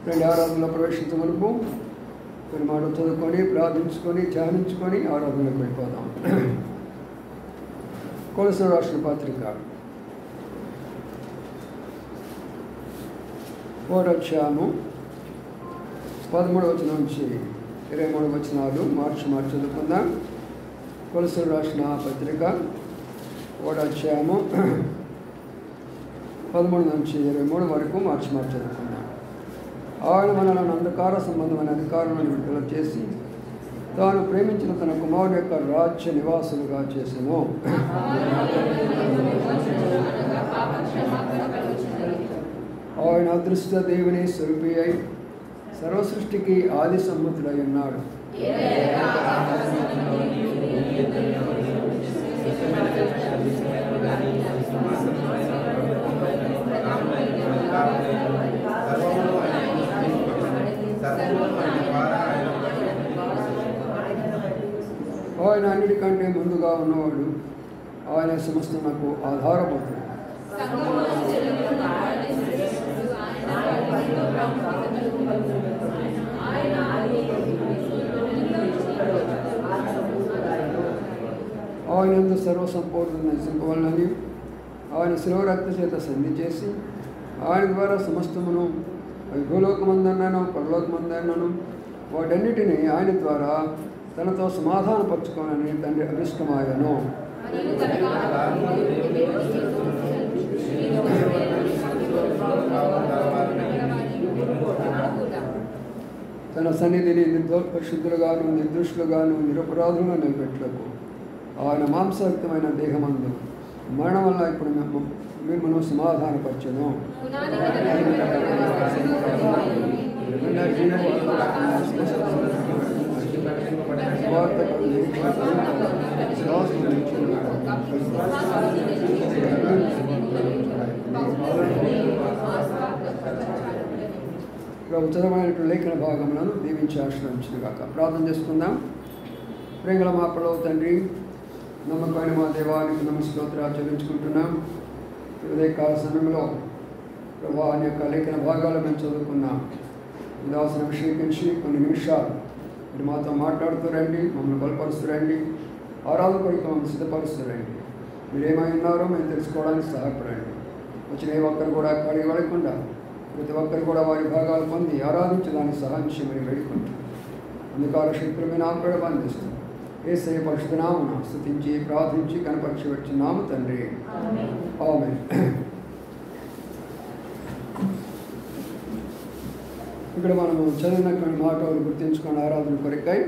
రెండు ఆరాధనలో ప్రవేశించమనుకు కొన్ని మాటలు చదువుకొని ప్రార్థించుకొని ధ్యానించుకొని ఆరాధనకు వెళ్ళిపోదాం. కొలొస్సీయులకు రాసిన పత్రిక 13వ నుంచి 23 వచనాలు మార్చి చదువుకుందాం. కొలొస్సీయులకు రాసిన పత్రిక 13 నుంచి 23 వరకు మార్చి చదువుకుందాం. ఆయన మనలను అంధకార సంబంధమైన అధికారాలను విడుదల చేసి తాను ప్రేమించిన తన కుమారుడు యొక్క రాజ్య నివాసులుగా చేసెను. ఆయన అదృష్ట దేవుని స్వరూపి అయి సర్వసృష్టికి ఆది సంబుద్ధుడై ఉన్నాడు. ఆయన అన్నిటికంటే ముందుగా ఉన్నవాడు. ఆయన సమస్తమునకు ఆధారపడుతుంది. ఆయన యందు సర్వసంపూర్ణ నశింపవలనని ఆయన శిలువ రక్త చేత సంధి చేసి ఆయన ద్వారా సమస్తమును భూలోకమందన్నను పరలోకమందన్నను వాటన్నిటినీ ఆయన ద్వారా తనతో సమాధానపరచుకోనని తండ్రి అభిష్టమాయను. తన సన్నిధిని పరిశుద్ధులుగాను నిర్దోషులుగాను నిరపరాధులుగా నిలబెట్టుటకు ఆయన మాంసయుక్తమైన దేహమందు మరణం వల్ల ఇప్పుడు మిమ్మల్ని సమాధానపరచను. ఉచితమైనటువంటి లేఖన భాగములను దీవించి ఆశ్రయించిన కాక ప్రార్థన చేసుకుందాం. ప్రేమల మా పరలోక తండ్రి, నమ్మకమైన మా దేవానికి నమస్కారాలు చెల్లించుకుంటున్నాం. ఉదయకాల సమయంలో ప్రభా అనే యొక్క లేఖన భాగాలు మేము చదువుకున్నాం. దాసును అభిషేకించి కొన్ని నిమిషాలు మీరు మాతో మాట్లాడుతూ రండి, మమ్మల్ని బలపరుస్తూ రండి, ఆరాధన కొరకు మమ్మల్ని సిద్ధపరుస్తూ రండి. మీరు ఏమై ఉన్నారో మేము తెలుసుకోవడానికి సహాయపడండి. వచ్చిన ఏ ఒక్కరు కూడా ఖాళీ పడకుండా ప్రతి ఒక్కరు కూడా వారి భాగాలు పొంది ఆరాధించడానికి సహాయం చేయమని వేడుకుంటాం. అందుకాల శక్తులమైన ఆపడ బంధిస్తాం. యేసయ్య పరిశుద్ధ నామమున స్తుతించి ప్రార్థించి కనపరిచి వచ్చినాము తండ్రి, ఆమేన్. ఇక్కడ మనము చదివినటువంటి మాటలు గుర్తించుకొని ఆరాధన కొరకై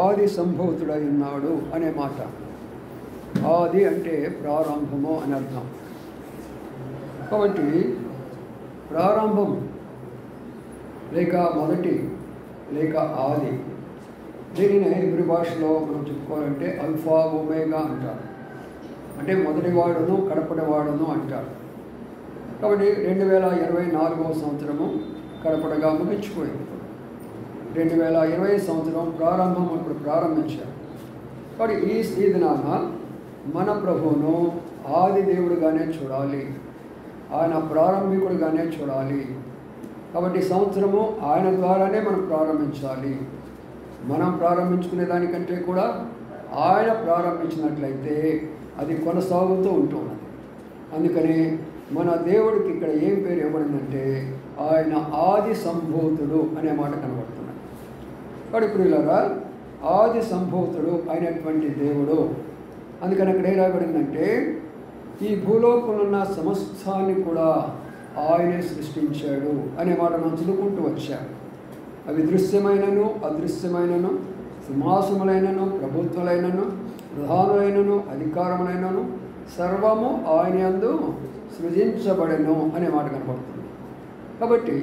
ఆది సంభూతుడై ఉన్నాడు అనే మాట. ఆది అంటే ప్రారంభము అని అర్థం. కాబట్టి ప్రారంభం లేక మొదటి లేక ఆది, దీనిని హెబ్రీ భాషలో మనం చెప్పుకోవాలంటే అల్ఫా ఒమేగా అంటారు. అంటే మొదటివాడును కడపటివాడును అంటారు. కాబట్టి 2024వ సంవత్సరము కడపడగా ముగించిపోయింది. 2020 సంవత్సరం ప్రారంభం ఇప్పుడు ప్రారంభించారు. కాబట్టి ఈ దినాన మన ప్రభువును ఆది దేవుడుగానే చూడాలి, ఆయన ప్రారంభికుడుగానే చూడాలి. కాబట్టి సంవత్సరము ఆయన ద్వారానే మనం ప్రారంభించాలి. మనం ప్రారంభించుకునే దానికంటే కూడా ఆయన ప్రారంభించినట్లయితే అది కొనసాగుతూ ఉంటున్నది. అందుకని మన దేవుడికి ఇక్కడ ఏం పేరు ఇవ్వబడిందంటే ఆయన ఆది సంభూతుడు అనే మాట కనబడుతున్నది. కాబట్టి ప్రియులారా, ఆది సంభూతుడు అయినటువంటి దేవుడు. అందుకని అక్కడ ఏం రాయబడిందంటే ఈ భూలోకంలో ఉన్న సమస్తాన్ని కూడా ఆయనే సృష్టించాడు అనే మాట మనం చదువుకుంటూ వచ్చాడు. అవి దృశ్యమైనను అదృశ్యమైనను, సింహాసములైనను ప్రభుత్వాలైనను, ప్రధానులైనను అధికారములైనను సర్వము ఆయన యందు సృజించబడెను అనే మాట కనబడుతుంది. కాబట్టి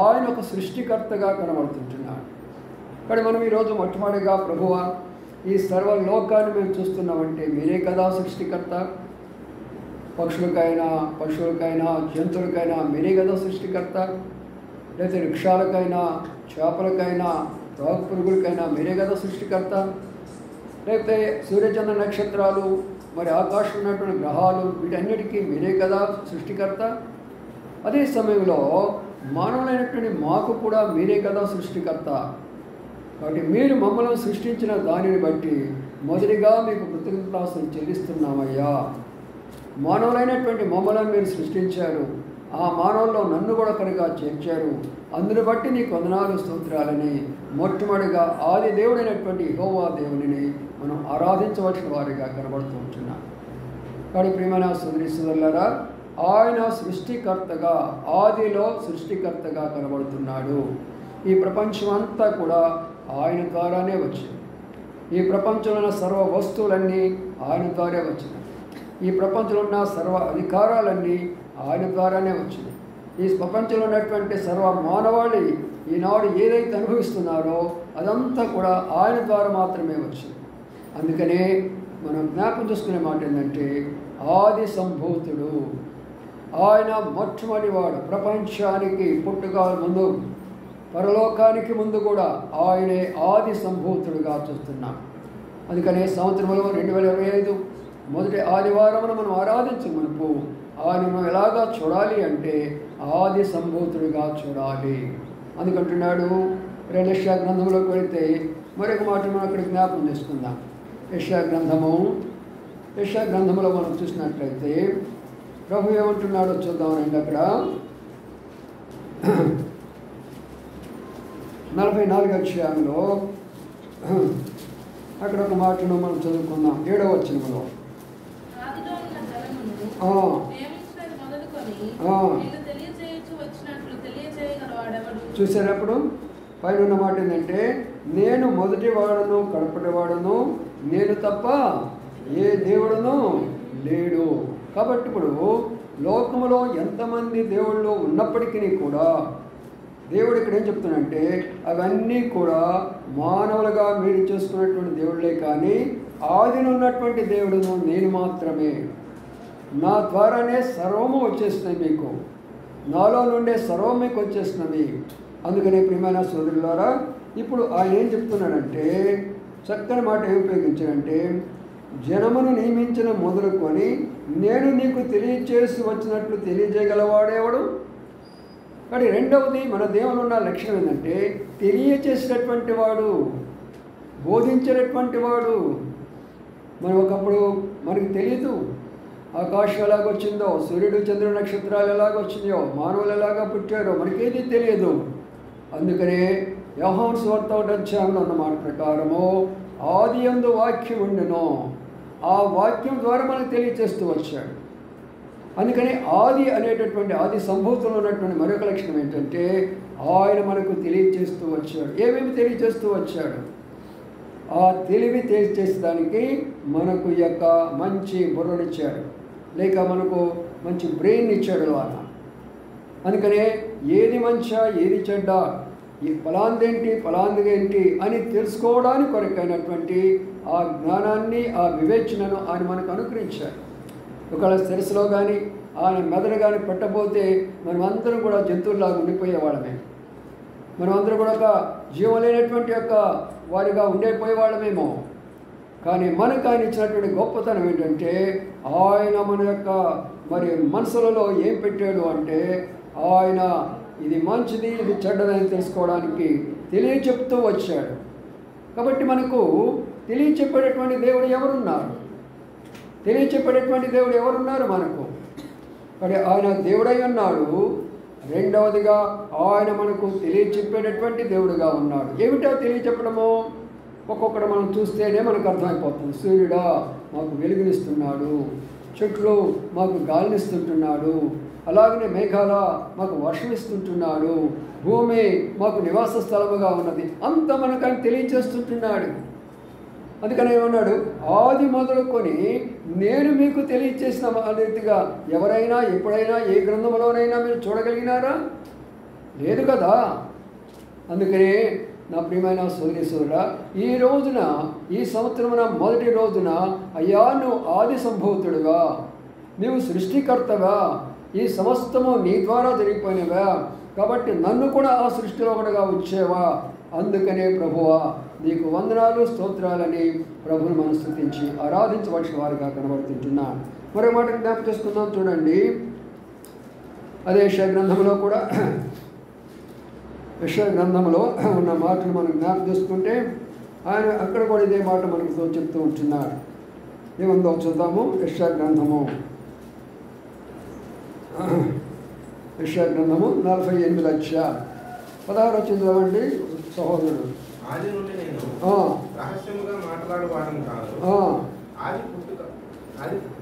ఆయన ఒక సృష్టికర్తగా కనబడుతుంటున్నాడు. కానీ మనం ఈరోజు మొట్టమొదటిగా ప్రభువా ఈ సర్వలోకాన్ని మేము చూస్తున్నామంటే మీరే కదా సృష్టికర్త. పక్షులకైనా పశువులకైనా జంతువులకైనా మీరే కదా సృష్టికర్త. లేకపోతే వృక్షాలకైనా చేపలకైనా రాకు పురుగులకైనా మీరే కదా సృష్టికర్త. లేకపోతే సూర్యచంద్ర నక్షత్రాలు మరి ఆకాశం ఉన్నటువంటి గ్రహాలు వీటన్నిటికీ మీరే కదా సృష్టికర్త. అదే సమయంలో మానవులైనటువంటి మాకు కూడా మీరే కదా సృష్టికర్త. కాబట్టి మీరు మమ్మల్ని సృష్టించిన దానిని బట్టి మొదటిగా మీకు కృతజ్ఞతాస్తులు చెల్లిస్తున్నామయ్యా. మానవులైనటువంటి మమ్మల్ని మీరు సృష్టించారు, ఆ మానవుల్లో నన్ను కూడా కనుక చేర్చారు, అందును బట్టి నీకు వందనాలు స్తోత్రాలని మొట్టమొదటిగా ఆది దేవుడైనటువంటి యెహోవా దేవునిని మనం ఆరాధించవలసిన వారిగా కనబడుతూ ఉంటున్నాం. కాబట్టి ప్రియమైన సోదరీ సోదరులారా, ఆయన సృష్టికర్తగా, ఆదిలో సృష్టికర్తగా కనబడుతున్నాడు. ఈ ప్రపంచం అంతా కూడా ఆయన ద్వారానే వచ్చింది. ఈ ప్రపంచంలో ఉన్న సర్వ వస్తువులన్నీ ఆయన ద్వారా వచ్చినాయి. ఈ ప్రపంచంలో ఉన్న సర్వ అధికారాలన్నీ ఆయన ద్వారానే వచ్చినాయి. ఈ ప్రపంచంలో ఉన్నటువంటి సర్వ మానవాళి ఈనాడు ఏదైతే అనుభవిస్తున్నారో అదంతా కూడా ఆయన ద్వారా మాత్రమే వచ్చింది. అందుకనే మనం జ్ఞాపకం చేసుకునే మాట ఏంటంటే, ఆది సంభూతుడు ఆయన మొట్టమొదటివాడు. ప్రపంచానికి పుట్టుక ముందు, పరలోకానికి ముందు కూడా ఆయనే ఆది సంభూతుడుగా చూస్తున్నాం. అందుకనే సంవత్సరంలో 2025 మొదటి ఆదివారమును మనం ఆరాధించే మనకు ఆయనను ఎలాగా చూడాలి అంటే ఆది సంభూతుడిగా చూడాలి. అందుకంటున్నాడు. యెషయా గ్రంథంలోకి వెళితే మరొక మాట మనం అక్కడ జ్ఞాపకం చేసుకుందాం. యెషయా గ్రంథంలో మనం చూసినట్లయితే ప్రభు ఏమంటున్నాడో చూద్దామండి. అక్కడ 44వ అధ్యాయంలో అక్కడ ఒక మాటను మనం చదువుకుందాం. 7వ వచనంలో చూసేటప్పుడు పైన ఉన్న మాట ఏంటంటే, నేను మొదటి వాడను కడపటి వాడను, నేను తప్ప ఏ దేవుడును లేడు. కాబట్టి ఇప్పుడు లోకములో ఎంతమంది దేవుళ్ళు ఉన్నప్పటికీ కూడా దేవుడు ఇక్కడ ఏం చెప్తున్నాడంటే, అవన్నీ కూడా మానవులుగా మీరు చేసుకున్నటువంటి దేవుళ్ళే, కానీ ఆదిలో ఉన్నటువంటి దేవుడును నేను మాత్రమే. నా ద్వారానే సర్వము వచ్చేస్తున్నాయి మీకు, నాలో నుండే సర్వం మీకు వచ్చేస్తున్నది. అందుకనే ప్రియమైన సోదరులారా, ఇప్పుడు ఆయన ఏం చెప్తున్నాడంటే, చక్కని మాట ఏం ఉపయోగించాడంటే, జనమును నియమించిన మొదలుకొని నేను నీకు తెలియచేసి వచ్చినట్లు తెలియజేయగలవాడేవాడు. కానీ రెండవది మన దేవుని ఉన్న లక్ష్యం ఏంటంటే, తెలియచేసేటటువంటి వాడు, బోధించేటటువంటి వాడు. మనం ఒకప్పుడు మనకి తెలియదు ఆకాశం ఎలాగొచ్చిందో, సూర్యుడు చంద్రుడు నక్షత్రాలు ఎలాగొచ్చినాయో, మానవులు ఎలాగా పుట్టారో మనకేది తెలియదు. అందుకనే యోహాను సువార్త 1వ అధ్యాయంలో ఉన్న మాట ప్రకారము ఆదియందు వాక్యం ఉండెను, ఆ వాక్యం ద్వారా మనకు తెలియచేస్తూ వచ్చాడు. అందుకని ఆది అనేటటువంటి ఆది సంభూతంలో ఉన్నటువంటి మరొక లక్షణం ఏంటంటే, ఆయన మనకు తెలియచేస్తూ వచ్చాడు. ఏమేమి తెలియచేస్తూ వచ్చాడు? ఆ తెలివి తెలియచేసేదానికి మనకు యొక్క మంచి బుర్రనిచ్చాడు, లేక మనకు మంచి బ్రెయిన్ ఇచ్చాడు ఆయన. అందుకనే ఏది మంచా ఏది చెడ్డ, ఈ ఫలాందేంటి ఫలాందేంటి అని తెలుసుకోవడానికి కొరకైనటువంటి ఆ జ్ఞానాన్ని, ఆ వివేచనను ఆయన మనకు అనుగ్రహించాడు. ఒకవేళ శిరస్సులో కానీ ఆయన మెదడు కానీ పెట్టబోతే మనమందరం కూడా జంతువుల్లాగా ఉండిపోయేవాళ్ళమే. మనమందరం కూడా ఒక జీవం లేనటువంటి యొక్క వారిగా ఉండిపోయేవాళ్ళమేమో. కానీ మనకు ఆయన ఇచ్చినటువంటి గొప్పతనం ఏంటంటే, ఆయన మన యొక్క మరి మనసులలో ఏం పెట్టాడు అంటే, ఆయన ఇది మంచిది ఇది చెడ్డదని తెలుసుకోవడానికి తెలియచెప్తూ వచ్చాడు. కాబట్టి మనకు తెలియచెప్పేటటువంటి దేవుడు ఎవరున్నారు? తెలియచెప్పేటటువంటి దేవుడు ఎవరున్నారు మనకు? మరి ఆయన దేవుడై ఉన్నాడు. రెండవదిగా ఆయన మనకు తెలియచెప్పేటటువంటి దేవుడుగా ఉన్నాడు. ఏమిటో తెలియచెప్పడము? ఒక్కొక్కటి మనం చూస్తేనే మనకు అర్థమైపోతుంది. సూర్యుడా మాకు వెలుగునిస్తున్నాడు, చెట్లు మాకు గాలినిస్తుంటున్నాడు, అలాగనే మేఘాల మాకు వర్షం ఇస్తుంటున్నాడు, భూమి మాకు నివాస స్థలముగా ఉన్నది, అంతా మనకు ఆయన తెలియచేస్తుంటున్నాడు. అందుకని ఏమన్నాడు, ఆది మొదలుకొని నేను మీకు తెలియచేసిన రీతిగా ఎవరైనా ఎప్పుడైనా ఏ గ్రంథంలోనైనా మీరు చూడగలిగినారా? లేదు కదా. అందుకనే నా ప్రియమైన సోదరి సోదరా, ఈ రోజున ఈ సంవత్సరమున మొదటి రోజున అయ్యా నువ్వు ఆది సంభూతుడుగా, నీవు సృష్టికర్తగా, ఈ సమస్తము నీ ద్వారా జరిగిపోయినవా, కాబట్టి నన్ను కూడా ఆ సృష్టిలో ఒకటిగా వచ్చేవా, అందుకనే ప్రభువా నీకు వందనాలు స్తోత్రాలని ప్రభుని మనం స్తుతించి ఆరాధించవలసిన వారిగా కనబడుతుంటున్నా. మరో మాట జ్ఞాపకం చేసుకుందాం. చూడండి అదే యెషయా గ్రంథంలో కూడా యెషయా గ్రంథంలో ఉన్న మాటను మనం జ్ఞాపకం చేసుకుంటే ఆయన అక్కడ కూడా ఇదే మాట మనకు చెప్తూ ఉంటున్నాడు. ఏముందో చూద్దాము. యెషయా గ్రంథము 48 అధ్యాయం 16 వచ్చింది చదవండి సహోదరుడు. ఆది నుండి నేను రహస్యముగా మాట్లాడువాడను కాదు.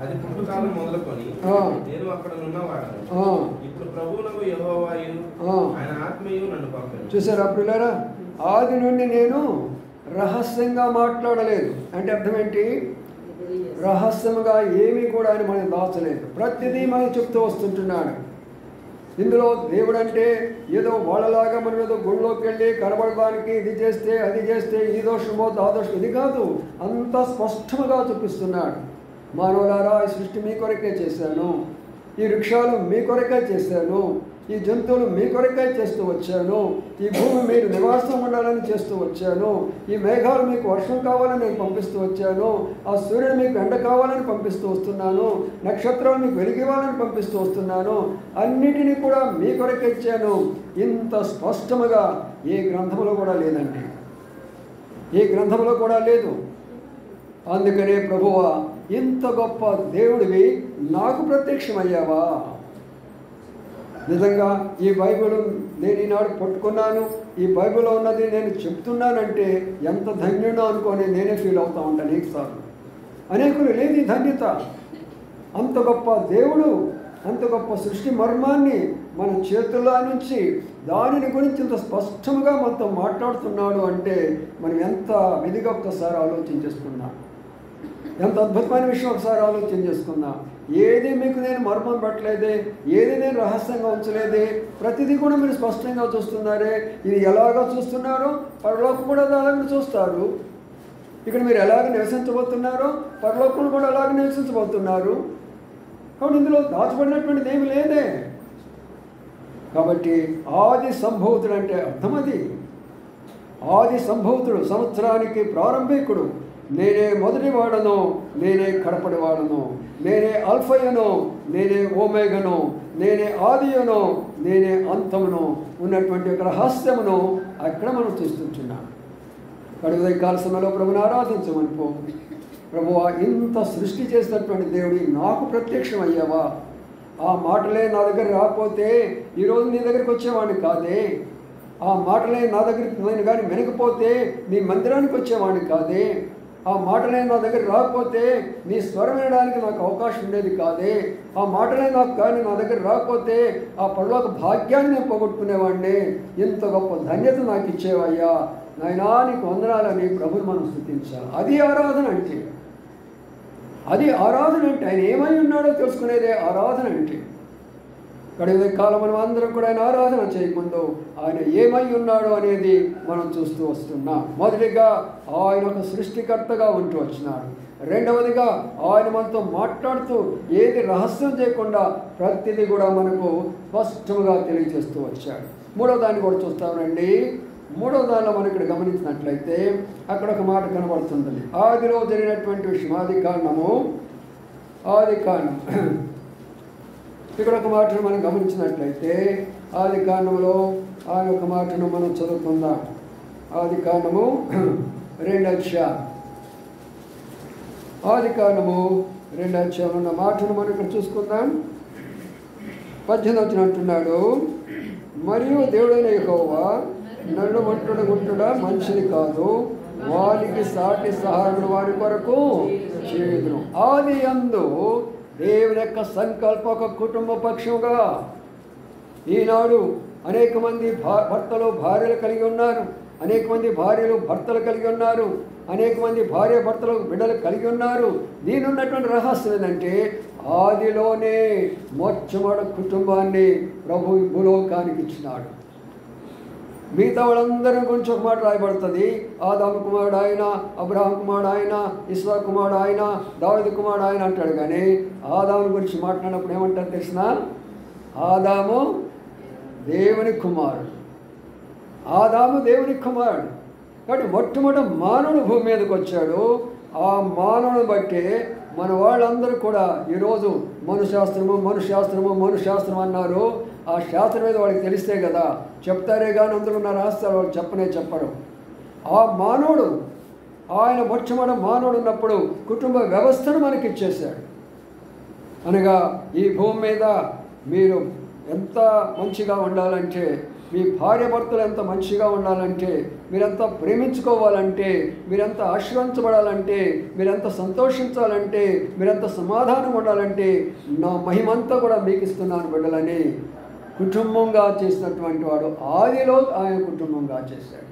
అది పుట్టుకాలం మొదలుకొని నేను అక్కడ ఉన్నవాడను. ఇప్పుడు ప్రభువునకు యెహోవాయు ఆయన ఆత్మయు నన్ను పంపాడు. చూసారా ప్రియులారా, ఆది నుండి నేను రహస్యంగా మాట్లాడలేదు అంటే అర్థం ఏంటి? రహస్యముగా ఏమీ కూడా ఆయన మనకి దాచలేదు. ప్రతిదీ మనకు చెప్తూ వస్తుంటున్నాడు. ఇందులో దేవుడు అంటే ఏదో వాళ్ళలాగా మనం ఏదో గుళ్ళోకి వెళ్ళి కనబడడానికి ఇది చేస్తే అది చేస్తే ఈ దోషమో ఆ దోషం ఇది కాదు, అంత స్పష్టముగా చూపిస్తున్నాడు. మానవులారా, ఈ సృష్టి మీ కొరకే చేశాను, ఈ వృక్షాలు మీ కొరకే చేశాను, ఈ జంతువులు మీ కొరకే చేస్తూ వచ్చాను, ఈ భూమి మీరు నివాసం ఉండాలని చేస్తూ వచ్చాను, ఈ మేఘాలు మీకు వర్షం కావాలని నేను పంపిస్తూ వచ్చాను, ఆ సూర్యుడు మీకు ఎండ కావాలని పంపిస్తూ వస్తున్నాను, నక్షత్రాలు మీకు వెలిగివ్వాలని పంపిస్తూ వస్తున్నాను, అన్నిటినీ కూడా మీ కొరకే ఇచ్చాను. ఇంత స్పష్టముగా ఏ గ్రంథంలో కూడా లేదండి, ఏ గ్రంథంలో కూడా లేదు. అందుకనే ప్రభువా, ఇంత గొప్ప దేవుడివి నాకు ప్రత్యక్షమయ్యావా? నిజంగా ఈ బైబిల్ నేను ఈనాడు పట్టుకున్నాను, ఈ బైబిల్లో ఉన్నది నేను చెప్తున్నానంటే ఎంత ధన్యుడో అనుకొని నేనే ఫీల్ అవుతూ ఉంటాను. అనేకసార్లు అనేకులు లేదు ఈ ధన్యత. అంత గొప్ప దేవుడు, అంత గొప్ప సృష్టి మర్మాన్ని మన చేతుల్లో నుంచి దానిని గురించి ఇంత స్పష్టంగా మనతో మాట్లాడుతున్నాడు అంటే మనం ఎంత విధిగా ఒక్కసారి ఆలోచన చేసుకున్నాం. ఎంత అద్భుతమైన విషయం ఒకసారి ఆలోచన చేసుకుందాం. ఏది మీకు నేను మర్మం పట్టలేదే, ఏది నేను రహస్యంగా ఉంచలేదే, ప్రతిదీ కూడా మీరు స్పష్టంగా చూస్తున్నారే. ఇది ఎలాగో చూస్తున్నారో పరలోకం కూడా అలాగే చూస్తారు. ఇక్కడ మీరు ఎలాగ నివసించబోతున్నారో పరలోకం కూడా అలాగే నివసించబోతున్నారు. కాబట్టి ఇందులో దాచబడినటువంటిది ఏమి లేదే. కాబట్టి ఆది సంభూతుడు అంటే అర్థం అది. ఆది సంభూతుడు, సంవత్సరానికి ప్రారంభికుడు, నేనే మొదటి వాడను, నేనే కడపడి వాడను, నేనే అల్ఫయను, నేనే ఓమేగను, నేనే ఆదియను, నేనే అంతమును ఉన్నటువంటి ఒక రహస్యమును అక్కడ మనం చూస్తుంటున్నాం. కడుగుదై కాల సమయంలో ప్రభుని ఆరాధించమనుకో. ప్రభువా, ఇంత సృష్టి చేసినటువంటి దేవుడి నాకు ప్రత్యక్షం అయ్యావా? ఆ మాటలే నా దగ్గర రాకపోతే ఈరోజు నీ దగ్గరికి వచ్చేవాడిని కాదే. ఆ మాటలే నా దగ్గరికి నేను కానీ వినకపోతే నీ మందిరానికి వచ్చేవాడిని కాదే. ఆ మాటలే నా దగ్గర రాకపోతే నీ స్వరం వినడానికి నాకు అవకాశం ఉండేది కాదే. ఆ మాటలే నాకు కానీ నా దగ్గర రాకపోతే ఆ పరలోక భాగ్యాన్ని నేను పోగొట్టుకునేవాడిని. ఇంత గొప్ప ధన్యత నాకు ఇచ్చేవయ్యా నాయనా, నీకు వందనాలని ప్రభుని మనం స్తుతించాలి. అది ఆరాధన అంటే. అది ఆరాధన అంటే ఆయన ఏమై ఉన్నాడో తెలుసుకునేదే ఆరాధన అంటే. గడివే కాలం మనం అందరం కూడా ఆయన ఆరాధన చేయకముందు ఆయన ఏమై ఉన్నాడో అనేది మనం చూస్తూ వస్తున్నాం. మొదటిగా ఆయన ఒక సృష్టికర్తగా ఉంటూ వచ్చినాడు. రెండవదిగా ఆయన మనతో మాట్లాడుతూ ఏది రహస్యం చేయకుండా ప్రతిదీ కూడా మనకు స్పష్టంగా తెలియజేస్తూ వచ్చాడు. మూడో దాన్ని కూడా చూస్తామండి. మూడో దానిలో మనం ఇక్కడ గమనించినట్లయితే అక్కడ ఒక మాట కనబడుతుంది. ఆదిలో జరిగినటువంటి విషయం, ఆది కాండము. ఇక్కడ ఒక మాటను మనం గమనించినట్లయితే ఆది కాండములో ఆ యొక్క మాటను మనం చదువుకుందాం. ఆది కాండము 2 అధ్యాయం. ఆది కాండము 2 అధ్యాయంలో ఉన్న మాటను మనం ఇక్కడ చూసుకుందాం. 18 వచ్చినట్టున్నాడు, మరియు దేవుడైన యెహోవా నన్ను ఒంటరిగుంటుడా మంచిది కాదు, వారికి సాటి సహాయమును వారి కొరకు చేయుదును. ఆది యందు దేవుని యొక్క సంకల్ప ఒక కుటుంబ పక్షంగా ఈనాడు అనేక మంది భర్తలు భార్యలు కలిగి ఉన్నారు, అనేక మంది భార్యలు భర్తలు కలిగి ఉన్నారు, అనేక మంది భార్య భర్తలు బిడ్డలు కలిగి ఉన్నారు. దీని ఉన్నటువంటి రహస్యం ఏంటంటే ఆదిలోనే మొట్టమొదటి కుటుంబాన్ని ప్రభు భూలోకానికి ఇచ్చినాడు. మిగతా వాళ్ళందరి గురించి ఒక మాట రాయబడుతుంది. ఆదాము కుమారుడు ఆయన, అబ్రహాం కుమారుడు ఆయన, ఇస్సాకు కుమారుడు ఆయన, దావీదు కుమారుడు ఆయన అంటాడు. కానీ ఆదాము గురించి మాట్లాడినప్పుడు ఏమంటారు తెలిసిన? ఆదాము దేవుని కుమారుడు. ఆదాము దేవుని కుమారుడు. కాబట్టి మొట్టమొదటి మానవుడు భూమి మీదకి వచ్చాడు. ఆ మానవుని బట్టి మన వాళ్ళందరూ కూడా ఈరోజు మనుశాస్త్రము అన్నారు. ఆ శాస్త్రవేత్త వాళ్ళకి తెలిస్తే కదా చెప్తారే కానీ అందులో ఉన్న రహస్యాలు వాళ్ళు చెప్పరు. ఆ మానవుడు ఆయన మొట్టమొదటి మానవుడు ఉన్నప్పుడు కుటుంబ వ్యవస్థను మనకి ఇచ్చేశాడు. అనగా ఈ భూమి మీద మీరు ఎంత మంచిగా ఉండాలంటే, మీ భార్య భర్తలు ఎంత మంచిగా ఉండాలంటే, మీరెంత ప్రేమించుకోవాలంటే, మీరెంత ఆశీర్వదించబడాలంటే, మీరెంత సంతోషించాలంటే, మీరెంత సమాధానం ఉండాలంటే నా మహిమంతా కూడా మీకు ఇస్తున్నాను బిడ్డలని కుటుంబంగా చేసినటువంటి వాడు ఆదిలో ఆయన కుటుంబంగా చేశాడు.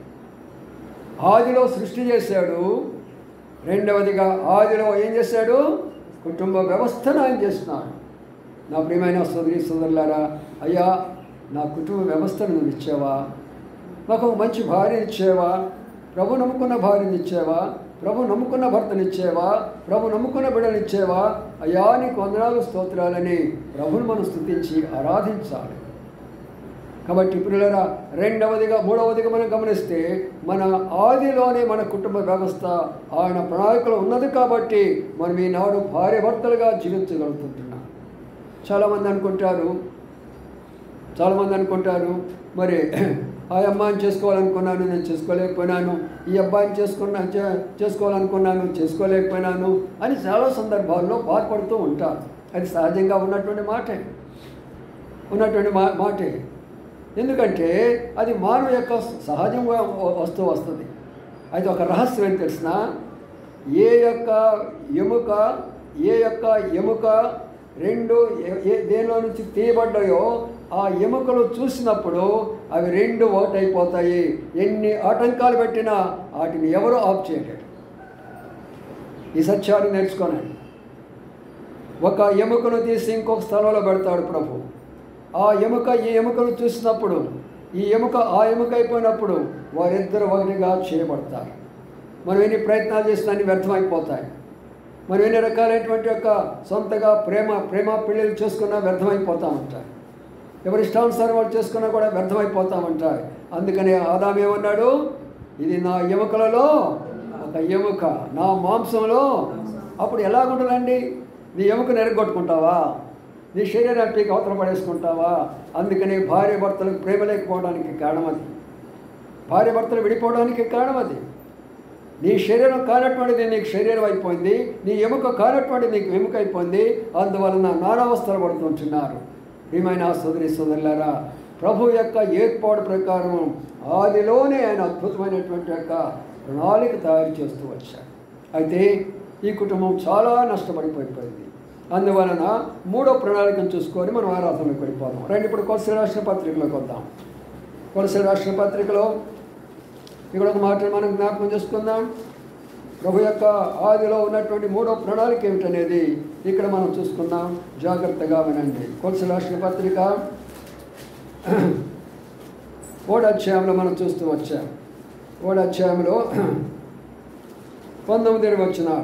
ఆదిలో సృష్టి చేశాడు. రెండవదిగా ఆదిలో ఏం చేశాడు? కుటుంబ వ్యవస్థను ఆయన చేస్తున్నాడు. నా ప్రియమైన సోదరి సోదరులారా, అయ్యా నా కుటుంబ వ్యవస్థను నువ్వు ఇచ్చావా? నాకు ఒక మంచి భార్యని ఇచ్చావా? ప్రభు నమ్ముకున్న భార్యని ఇచ్చావా? ప్రభు నమ్ముకున్న భర్తని ఇచ్చావా? ప్రభు నమ్ముకున్న బిడ్డని ఇచ్చావా? అయ్యా నీకు వందనాలు స్తోత్రాలని ప్రభుని మనం స్తుతించి ఆరాధించాలి. కాబట్టి పిల్లరా, రెండవదిగా మూడవదిగా మనం గమనిస్తే మన ఆదిలోనే మన కుటుంబ వ్యవస్థ ఆయన ప్రణాళికలో ఉన్నది కాబట్టి మనం ఈనాడు భార్య భర్తలుగా జీవించగలుగుతుంటున్నాం. చాలామంది అనుకుంటారు మరి ఆ అమ్మాయిని చేసుకోవాలనుకున్నాను, నేను చేసుకోలేకపోయినాను, ఈ అబ్బాయిని చేసుకోవాలనుకున్నాను, చేసుకోలేకపోయినాను అని చాలా సందర్భాల్లో బాధపడుతూ ఉంటారు. అది సహజంగా ఉన్నటువంటి మాటే. ఎందుకంటే అది మానవ యొక్క సహజంగా వస్తుంది. అది ఒక రహస్యం ఏం తెలిసిన, ఏ యొక్క ఎముక రెండు దేనిలో నుంచి తీయబడ్డాయో ఆ ఎముకలు చూసినప్పుడు అవి రెండు ఒకటైపోతాయి. ఎన్ని ఆటంకాలు పెట్టినా వాటిని ఎవరు ఆఫ్ చేయలేరు. ఈ సత్యాన్ని నేర్చుకోనండి. ఒక ఎముకను తీసి ఇంకొక స్థలంలో పెడతాడు ప్రభు. ఆ ఎముక ఈ ఎముకను చూసినప్పుడు ఈ ఎముక ఆ ఎముక అయిపోయినప్పుడు వారిద్దరు ఒకటిగా చేయబడతారు. మనం ఎన్ని ప్రయత్నాలు చేసినా అన్ని వ్యర్థమైపోతాయి. మనం ఎన్ని రకాలైనటువంటి యొక్క సొంతగా ప్రేమ పెళ్ళిళ్ళు చేసుకున్నా వ్యర్థమైపోతూ ఉంటాయి. ఎవరి ఇష్టానుసారం వాళ్ళు చేసుకున్నా కూడా వ్యర్థమైపోతూ ఉంటాయి. అందుకని ఆదాము ఏమన్నాడు? ఇది నా ఎముకలలో ఒక ఎముక, నా మాంసంలో. అప్పుడు ఎలాగుంటుందండి? నీ ఎముకను ఎరగొట్టుకుంటావా? నీ శరీరాన్ని పీకి అవతల పడేసుకుంటావా? అందుకని భార్య భర్తలకు ప్రేమ లేకపోవడానికి కారణం అది. భార్య భర్తలు విడిపోవడానికి కారణం అది. నీ శరీరం కానటువంటిది నీకు శరీరం అయిపోయింది, నీ ఎముక కానటువంటిది నీకు ఎముక అయిపోయింది. అందువలన నానావస్థలు పడుతుంటున్నారు. ప్రియమైన సోదరి సోదరులారా, ప్రభు యొక్క ఏర్పాటు ప్రకారం ఆదిలోనే ఆయన అద్భుతమైనటువంటి యొక్క ప్రణాళిక తయారు చేస్తూ వచ్చారు. అయితే ఈ కుటుంబం చాలా నష్టపడిపోయింది. అందువలన మూడో ప్రణాళికను చూసుకొని మనం ఆరాధనకు వెళ్ళిపోదాం. రండి ఇప్పుడు కొలసీల రాసిన పత్రికలోకి వద్దాం. కొలసీల రాసిన పత్రికలో ఇక్కడ ఒక మాట మనం జ్ఞాపకం చేసుకుందాం. ప్రభు యొక్క ఆదిలో ఉన్నటువంటి మూడో ప్రణాళిక ఏమిటనేది ఇక్కడ మనం చూసుకుందాం. జాగ్రత్తగా వినండి. కొలసీల రాసిన పత్రిక 3వ అధ్యాయంలో మనం చూస్తూ వచ్చాం. 3వ అధ్యాయంలో 19వ వచనం.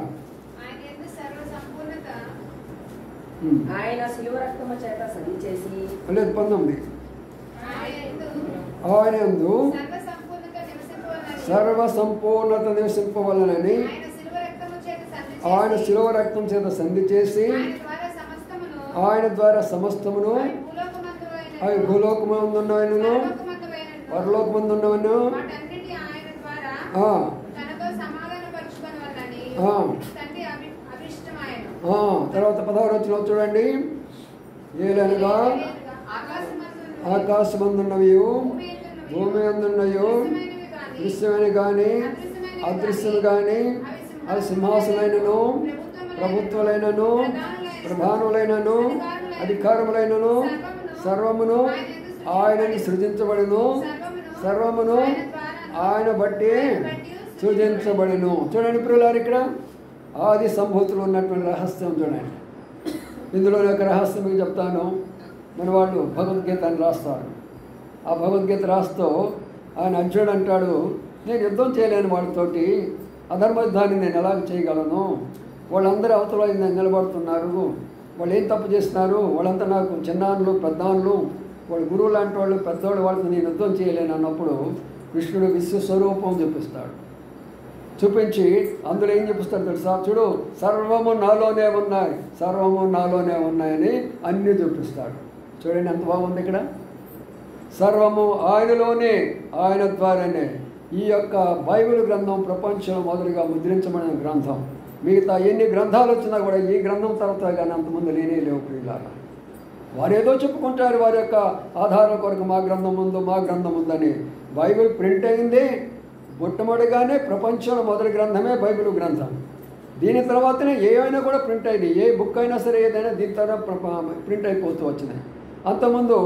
ఆయన శిలువ రక్తము చేత సంధి చేసి లేదు 19. ఆయన యందు సర్వ సంపూర్ణత నివసింపవలనని ఆయన శిలువ రక్తం చేత సంధి చేసి ఆయన ద్వారా సమస్తమును అవి భూలోకమందున్నవను పరలోకమందున్నవను తర్వాత 16వ వచనం చూడండి. ఏలనగా ఆకాశమందున్నవి భూమి అందున్నయో దృశ్యమైన కానీ అదృశ్యము కానీ అది సింహాసనైనను ప్రభుత్వాలైనను ప్రధానులైనను అధికారములైనను సర్వమును ఆయనని సృజించబడును, సర్వమును ఆయన బట్టి సృజించబడును. చూడండి ప్రియులారు, ఇక్కడ ఆది సంభూతులు ఉన్నటువంటి రహస్యం చూడండి. ఇందులో ఒక రహస్యం మీకు చెప్తాను. మన వాళ్ళు భగవద్గీతని రాస్తారు. ఆ భగవద్గీత రాస్తూ ఆయన అర్జునుడు అంటాడు, నేను యుద్ధం చేయలేని వాళ్ళతోటి అధర్మ యుద్ధాన్ని నేను ఎలాగ చేయగలను? వాళ్ళందరూ అవతల నిలబడుతున్నారు, వాళ్ళు ఏం తప్పు చేస్తున్నారు? వాళ్ళంతా నాకు చిన్నాన్లు పెద్దాన్లు, వాళ్ళు గురువు లాంటి వాళ్ళు పెద్దవాళ్ళు, వాళ్ళతో నేను యుద్ధం చేయలేను అన్నప్పుడు కృష్ణుడు విశ్వస్వరూపం చూపిస్తాడు. చూపించి అందులో ఏం చూపిస్తాడు తెలుసా? చూడు, సర్వము నాలోనే ఉన్నాయి, సర్వము నాలోనే ఉన్నాయని అన్నీ చూపిస్తాడు. చూడండి ఎంత బాగుంది ఇక్కడ. సర్వము ఆయనలోనే, ఆయన ద్వారానే. ఈ యొక్క బైబిల్ గ్రంథం ప్రపంచంలో మొదలుగా ముద్రించబడిన గ్రంథం. మిగతా ఎన్ని గ్రంథాలు వచ్చినా కూడా ఈ గ్రంథం తర్వాత కానీ అంతకుముందు లేనే లేవు ప్రియులారా. వారు ఏదో చెప్పుకుంటారు వారి యొక్క ఆధారాల కొరకు, మా గ్రంథం ముందు, మా గ్రంథం ఉందని. బైబిల్ ప్రింట్ అయింది మొట్టమొదటిగానే, ప్రపంచంలో మొదటి గ్రంథమే బైబిల్ గ్రంథం. దీని తర్వాతనే ఏవైనా కూడా ప్రింట్ అయినాయి. ఏ బుక్ అయినా సరే ఏదైనా దీని తర్వాత ప్రింట్ అయిపోతూ వచ్చినాయి. అంతకుముందు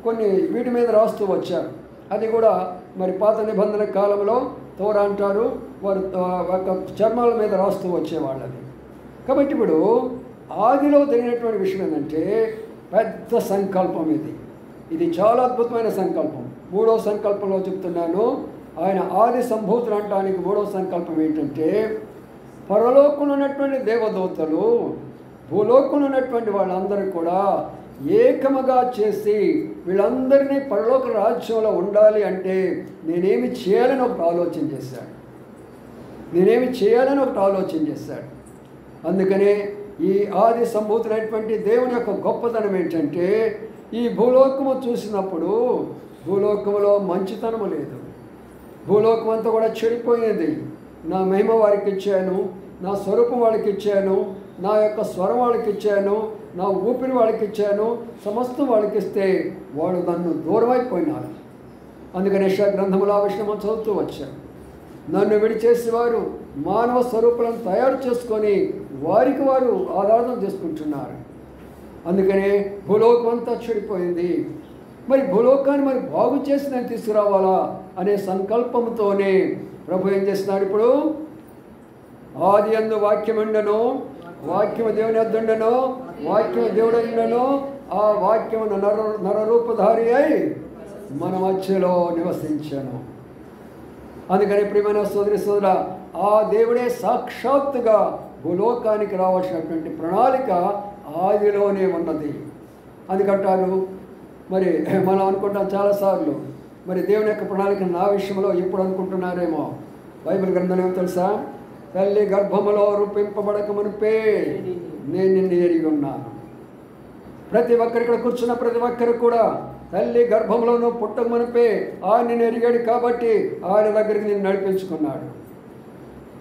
కొన్ని వీటి మీద రాస్తూ వచ్చారు. అది కూడా మరి పాత నిబంధన కాలంలో తోర అంటారు, వారు ఒక చర్మాల మీద రాస్తూ వచ్చేవాళ్ళు. అది కాబట్టి ఇప్పుడు ఆదిలో జరిగినటువంటి విషయం ఏంటంటే పెద్ద సంకల్పం. ఇది చాలా అద్భుతమైన సంకల్పం. మూడవ సంకల్పంలో చెప్తున్నాను. ఆయన ఆది సంభూతులు అనటానికి మూడవ సంకల్పం ఏంటంటే, పరలోకంలో ఉన్నటువంటి దేవదూతలు భూలోకంలో ఉన్నటువంటి వాళ్ళందరూ కూడా ఏకముగా చేసి వీళ్ళందరినీ పరలోక రాజ్యంలో ఉండాలి అంటే నేనేమి చేయాలని ఒకటి ఆలోచన చేశాడు. అందుకనే ఈ ఆది సంభూతులైనటువంటి దేవుని యొక్క గొప్పతనం ఏంటంటే, ఈ భూలోకము చూసినప్పుడు భూలోకములో మంచితనము లేదు. భూలోకం అంతా కూడా చెడిపోయినది. నా మహిమ వారికి ఇచ్చాను, నా స్వరూపం వాళ్ళకి ఇచ్చాను, నా యొక్క స్వరం వాళ్ళకి ఇచ్చాను, నా ఊపిరి వాళ్ళకి ఇచ్చాను, సమస్తం వాళ్ళకి ఇస్తే వాళ్ళు నన్ను దూరమైపోయినారు. అందుకని యెషయా గ్రంథములో ఆ విషయం చదువుతూ వచ్చాను. నన్ను విడిచేసేవారు మానవ స్వరూపాలను తయారు చేసుకొని వారికి వారు ఆరాధన చేసుకుంటున్నారు. అందుకనే భూలోకం అంతా చెడిపోయింది. మరి భూలోకాన్ని మరి బాగు చేసి నేను తీసుకురావాలా అనే సంకల్పంతోనే ప్రభు ఏం చేస్తున్నాడు? ఇప్పుడు ఆది యందు వాక్యం ఉండను, వాక్యము దేవుని యొద్ద ఉండను, వాక్యము దేవుడు ఉండను, ఆ వాక్యము నరరూపధారి అయి మన మధ్యలో నివసించాను. అందుకని ప్రియమైన సోదరి సోదర, ఆ దేవుడే సాక్షాత్తుగా భూలోకానికి రావాల్సినటువంటి ప్రణాళిక ఆదిలోనే ఉన్నది. అందుకంటారు మరి మనం అనుకుంటాం చాలాసార్లు, మరి దేవుని యొక్క ప్రణాళిక నా విషయంలో ఇప్పుడు అనుకుంటున్నారేమో. బైబిల్ గ్రంథం ఏమో తెలుసా? తల్లి గర్భములో రూపింపబడక మునిపే నేను నిన్ను ఎరిగి ఉన్నాను. ప్రతి ఒక్కరి ఇక్కడ కూర్చున్న ప్రతి ఒక్కరు కూడా తల్లి గర్భంలోనూ పుట్టక మునిపే ఆయన నిన్ను ఎరిగాడు కాబట్టి ఆయన దగ్గరికి నేను నడిపించుకున్నాడు.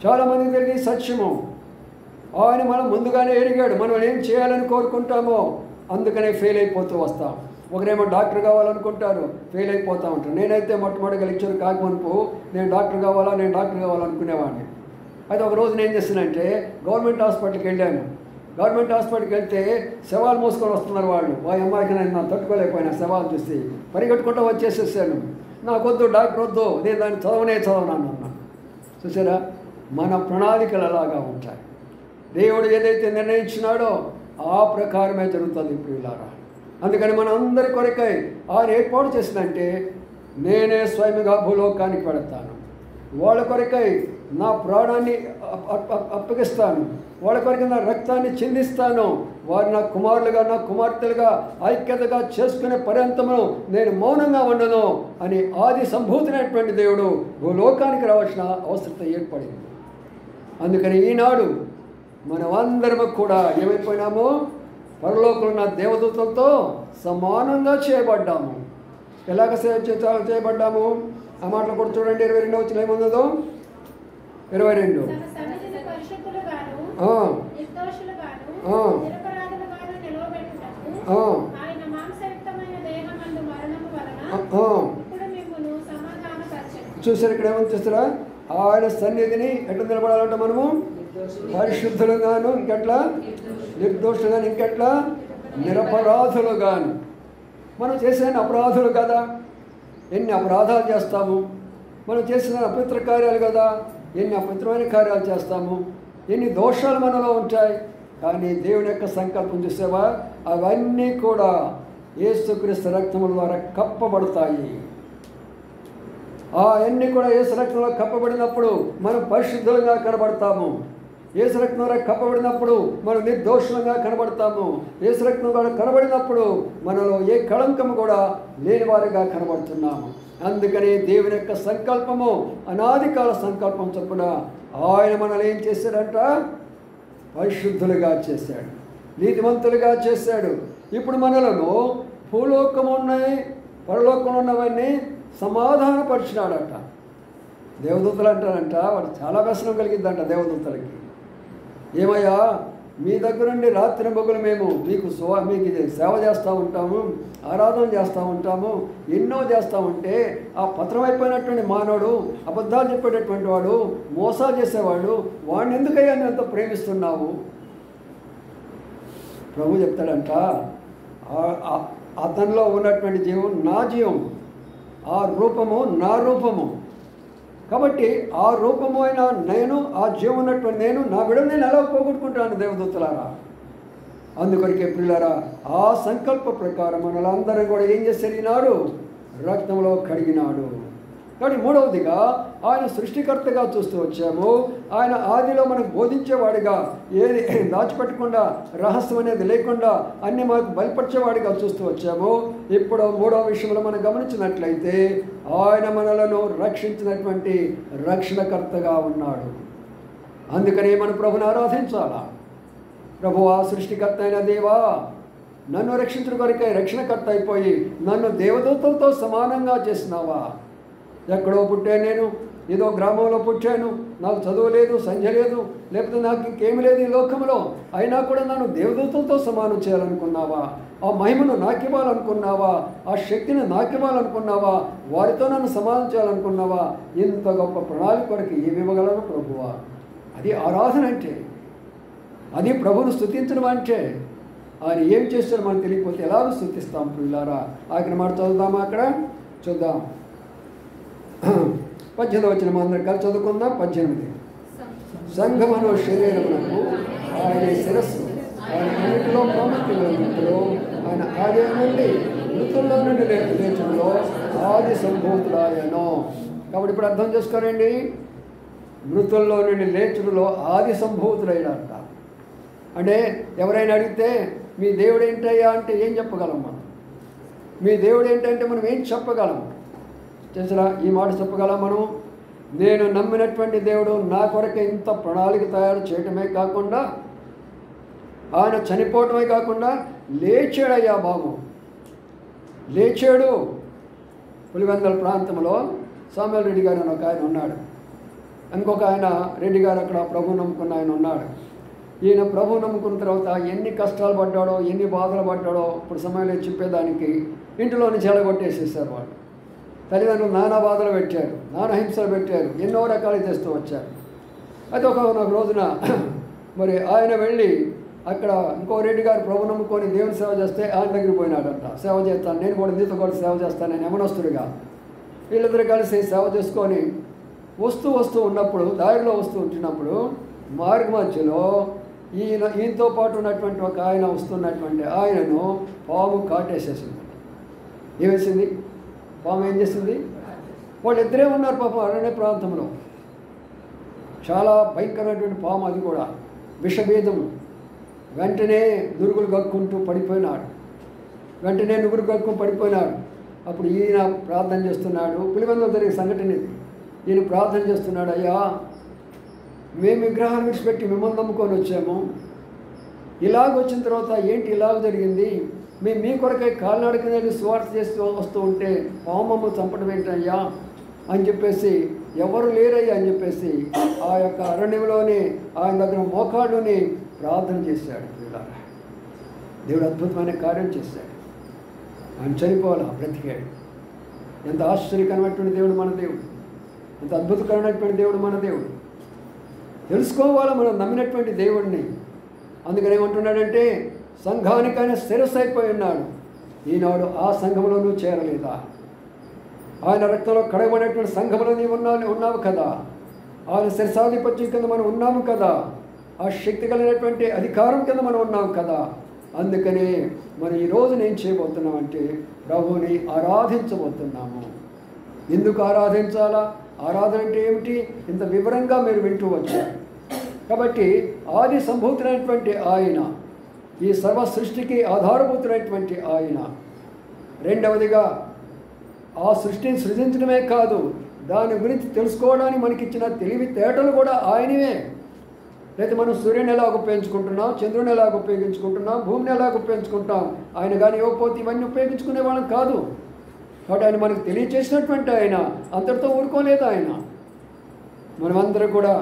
చాలామంది తెలియదు సత్యము. ఆయన మనం ముందుగానే ఎరిగాడు. మనం ఏం చేయాలని కోరుకుంటామో అందుకనే ఫెయిల్ అయిపోతూ వస్తాం. ఒకరేమో డాక్టర్ కావాలనుకుంటారు, ఫెయిల్ అయిపోతూ ఉంటారు. నేనైతే మొట్టమొదటిగా లెక్చర్ కాకమునుపు నేను డాక్టర్ కావాలనుకునేవాడిని. అయితే ఒకరోజు నేను చేస్తానంటే గవర్నమెంట్ హాస్పిటల్కి వెళ్ళాను. గవర్నమెంట్ హాస్పిటల్కి వెళ్తే శవాలు మోసుకొని వస్తున్నారు వాళ్ళు. ఆ అమ్మాయికి నేను తట్టుకోలేకపోయినా శవాలు చూసి పరిగెట్టుకుంటూ వచ్చేసేసాను. నాకొద్దు డాక్టర్ వద్దు, నేను దాన్ని చదవను అన్నా. చూసారా, మన ప్రణాళికలు అలాగా ఉంటాయి. దేవుడు ఏదైతే నిర్ణయించినాడో ఆ ప్రకారమే జరుగుతుంది ప్రియులారా. అందుకని మన అందరి కొరకై ఆయన ఏర్పాటు చేసిందంటే, నేనే స్వయంగా భూలోకానికి పెడతాను, వాళ్ళ కొరకై నా ప్రాణాన్ని అప్పగిస్తాను, వాళ్ళ కొరకు నా రక్తాన్ని చిందిస్తాను, వారు నా కుమారులుగా నా కుమార్తెలుగా ఐక్యతగా చేసుకునే పర్యంతము నేను మౌనంగా ఉండను అని ఆది సంభూతులైనటువంటి దేవుడు భూలోకానికి రావాల్సిన అవసరత ఏర్పడింది. అందుకని ఈనాడు మనమందరము కూడా ఏమైపోయినాము? పరలోకంలో ఉన్న దేవదూతలతో సమానంగా చేయబడ్డాము. ఎలాగ చేయబడ్డాము? ఆ మాటలు కూడా చూడండి. 22 వచ్చిన ఏముందో 22 చూసారు. ఇక్కడ ఏమని చూస్తారా? ఆయన సన్నిధిని ఎట్లా నిలబడాలంటే మనము పరిశుద్ధులుగాను, ఇంకెట్లా నిర్దోషులుగాను, ఇంకెట్లా నిరపరాధులుగాను. మనం చేసిన అపరాధులు కదా, ఎన్ని అపరాధాలు చేస్తాము. మనం చేసిన అపవిత్ర కార్యాలు కదా, ఎన్ని అపవిత్రమైన కార్యాలు చేస్తాము. ఎన్ని దోషాలు మనలో ఉంటాయి. కానీ దేవుని యొక్క సంకల్పం చూసావా, అవన్నీ కూడా యేసుక్రీస్తు రక్తముల ద్వారా కప్పబడతాయి. అవన్నీ కూడా యేసు రక్తంలో కప్పబడినప్పుడు మనం పరిశుద్ధులుగా కనబడతాము. యేసు రక్తం ద్వారా కప్పబడినప్పుడు మనం నిర్దోషులంగా కనబడతాము. యేసు రక్తం ద్వారా కనబడినప్పుడు మనలో ఏ కళంకము కూడా లేని వారిగా కనబడుతున్నాము. అందుకని దేవుని యొక్క సంకల్పము అనాది కాల సంకల్పం చొప్పున ఆయన మనల్ని ఏం చేశాడంట? పరిశుద్ధులుగా చేశాడు, నీతిమంతులుగా చేశాడు. ఇప్పుడు మనలను భూలోకము ఉన్నాయి, పరలోకంలో ఉన్నవన్నీ సమాధానపరిచినాడట. దేవదూతలు అంటారంట, వాడు చాలా వ్యసనం కలిగిద్దంట దేవదూతలకి. ఏమయ్యా, మీ దగ్గర నుండి రాత్రి మొగులు మేము మీకు ఇది సేవ చేస్తూ ఉంటాము, ఆరాధన చేస్తూ ఉంటాము, ఎన్నో చేస్తూ ఉంటే ఆ పత్రమైపోయినటువంటి మానవుడు, అబద్ధాలు చెప్పేటటువంటి వాడు, మోసాలు చేసేవాడు, వాడిని ఎందుకయ్యా నువ్వు ఎంత ప్రేమిస్తున్నావు? ప్రభు చెప్తాడంట, అతనిలో ఉన్నటువంటి జీవం నా జీవం, ఆ రూపము నా రూపము. కాబట్టి ఆ రూపము అయిన నేను, ఆ జీవం ఉన్నటువంటి నేను, నా బిడ్డను నేను ఎలా పోగొట్టుకుంటాను దేవదూతలారా? అందుకొరికే ప్రియులారా, ఆ సంకల్ప ప్రకారం మనలందరం కూడా ఏం చేశారు? ఈనాడు రక్తంలో కడిగినాడు. కాబట్టి మూడవదిగా ఆయన సృష్టికర్తగా చూస్తూ వచ్చాము. ఆయన ఆదిలో మనకు బోధించేవాడిగా, ఏది దాచిపెట్టకుండా, రహస్యం అనేది లేకుండా అన్ని మనకు బయలుపరిచేవాడిగా చూస్తూ వచ్చాము. ఇప్పుడు మూడవ విషయంలో మనం గమనించినట్లయితే ఆయన మనలను రక్షించినటువంటి రక్షణకర్తగా ఉన్నాడు. అందుకని మన ప్రభుని ఆరాధించాలా. ప్రభువా, సృష్టికర్త అయిన దేవా, నన్ను రక్షించడం కొరకై రక్షణకర్త అయిపోయి నన్ను దేవదూతలతో సమానంగా చేసినావా? ఎక్కడో పుట్టాను నేను, ఏదో గ్రామంలో పుట్టాను, నాకు చదువు లేదు, సంధ్య లేదు, లేకపోతే నాకు ఇంకేమి లేదు ఈ లోకంలో, అయినా కూడా నన్ను దేవదూతలతో సమానం చేయాలనుకున్నావా? ఆ మహిమను నాకివ్వాలనుకున్నావా? ఆ శక్తిని నాకివ్వాలనుకున్నావా? వారితో నన్ను సమానం చేయాలనుకున్నావా? ఇంత గొప్ప ప్రణాళిక కొరకు ఏమి ఇవ్వగలను ప్రభువా? అది ఆరాధన అంటే, అది ప్రభువును స్తుతించడం అంటే. ఆయన ఏం చేస్తారో మనకు తెలియకపోతే ఎలాగో స్తుతిస్తాం పిల్లారా? ఆఖరి మాట చదువుదామా? అక్కడ చూద్దాం. 18 వచ్చిన అందరం కలిసి చదువుకుందాం. 18. సంఘమును శరీరమునకు ఆయన శిరస్సు, ఆయన అన్నిటిలో ప్రాముఖ్యమైన ఆయన ఆది నుండి మృతుల్లో నుండి లేచడంలో ఆది సంభూతుడాయను. కాబట్టి ఇప్పుడు అర్థం చేసుకోనండి, మృతుల్లో నుండి లేచడంలో ఆది సంభూతుడైనంట. అంటే ఎవరైనా అడిగితే మీ దేవుడు ఏంటయ్యా అంటే ఏం చెప్పగలం మనం? మీ దేవుడు ఏంటంటే మనం ఏం చెప్పగలం? చేసినా ఈ మాట చెప్పగలం మనం, నేను నమ్మినటువంటి దేవుడు నా కొరకు ఇంత ప్రణాళిక తయారు చేయటమే కాకుండా, ఆయన చనిపోవటమే కాకుండా లేచాడయ్యా బాబు, లేచాడు. పులివెందల ప్రాంతంలో సామ్యుల్ రెడ్డి గారు అని ఒక ఆయన ఉన్నాడు, ఇంకొక ఆయన రెడ్డి గారు అక్కడ ప్రభు నమ్ముకున్న ఆయన ఉన్నాడు. ఈయన ప్రభు నమ్ముకున్న తర్వాత ఎన్ని కష్టాలు పడ్డాడో, ఎన్ని బాధలు పడ్డాడో ఇప్పుడు సమయంలో చెప్పేదానికి ఇంటిలోని చెలగొట్టేసేసారు వాళ్ళు. తల్లిదండ్రులు నానా బాధలు పెట్టారు, నానా హింసలు పెట్టారు, ఎన్నో రకాలు చేస్తూ వచ్చారు. అయితే ఒక రోజున మరి ఆయన వెళ్ళి అక్కడ ఇంకో రెడ్డి గారు ప్రభు నమ్ముకొని దేవుని సేవ చేస్తే ఆయన దగ్గరికి పోయినాడంట. సేవ చేస్తాను, నేను కూడా నీతో కూడా సేవ చేస్తాను, నేను యమనస్తుడిగా. వీళ్ళిద్దరు కలిసి సేవ చేసుకొని వస్తూ ఉన్నప్పుడు, దారిలో వస్తూ ఉంటున్నప్పుడు మార్గ మధ్యలో ఈయనతో పాటు ఉన్నటువంటి ఒక ఆయన వస్తున్నటువంటి ఆయనను పాము కాటేసేసింది. ఏమేసింది? పాము ఏం చేసింది? వాళ్ళిద్దరే ఉన్నారు పాపం అరణ్య ప్రాంతంలో. చాలా భయంకరమైనటువంటి పాము, అది కూడా విషభేదము. వెంటనే నురుగులు కక్కుంటూ పడిపోయినాడు. అప్పుడు ఈయన ప్రార్థన చేస్తున్నాడు. పులివెందులో జరిగే సంఘటన ఇది. ఈయన ప్రార్థన చేస్తున్నాడు, అయ్యా మేము విగ్రహాన్ని విడిచిపెట్టి మిమ్మల్ని నమ్ముకొని వచ్చాము, ఇలాగొచ్చిన తర్వాత ఏంటి ఇలాగ జరిగింది? మేము మీ కొరకై కాలినడకనే స్వార్థ చేస్తూ వస్తూ ఉంటే పామమ్మ చంపడం ఏంటయ్యా అని చెప్పేసి, ఎవరు లేరయ్యా అని చెప్పేసి ఆ యొక్క అరణ్యంలోనే ఆయన దగ్గర మోకాళ్ళుని ప్రార్థన చేశాడు. దేవుడు అద్భుతమైన కార్యం చేశాడు. ఆయన చనిపోవాలా, బ్రతికాడు. ఎంత ఆశ్చర్యకరమైనటువంటి దేవుడు మన దేవుడు, ఎంత అద్భుతకరమైనటువంటి దేవుడు మన దేవుడు. తెలుసుకోవాలా మనం నమ్మినటువంటి దేవుడిని. అందుకని ఏమంటున్నాడంటే, సంఘానికైనా శిరస్సు అయిపోయి ఉన్నాడు. ఈనాడు ఆ సంఘంలో నువ్వు చేరలేదా? ఆయన రక్తంలో కడగబడినటువంటి సంఘంలో నీవు ఉన్నావు కదా. ఆయన శిరసాధిపత్యం కింద మనం ఉన్నాము కదా. ఆ శక్తి కలిగినటువంటి అధికారం కింద మనం ఉన్నాం కదా. అందుకనే మనం ఈరోజు ఏం చేయబోతున్నామంటే ప్రభువుని ఆరాధించబోతున్నాము. ఎందుకు ఆరాధించాలా? ఆరాధన అంటే ఏమిటి? ఇంత వివరంగా మీరు వింటూ వచ్చారు. కాబట్టి ఆది సంభూతులైనటువంటి ఆయన, ఈ సర్వ సృష్టికి ఆధారభూతులైనటువంటి ఆయన. రెండవదిగా ఆ సృష్టిని సృజించడమే కాదు, దాని గురించి తెలుసుకోవడానికి మనకిచ్చిన తెలివితేటలు కూడా ఆయనవే. లేదా మనం సూర్యుని ఎలాగ ఉపయోగించుకుంటున్నాం, చంద్రుని ఎలాగ ఉపయోగించుకుంటున్నాం, భూమిని ఎలాగ ఉపయోగించుకుంటాం, ఆయన కానీ ఇవ్వకపోతే ఇవన్నీ ఉపయోగించుకునే వాళ్ళం కాదు. కాబట్టి ఆయన మనకు తెలియచేసినటువంటి ఆయన అంతటితో ఊరుకోలేదు. ఆయన మనమందరూ కూడా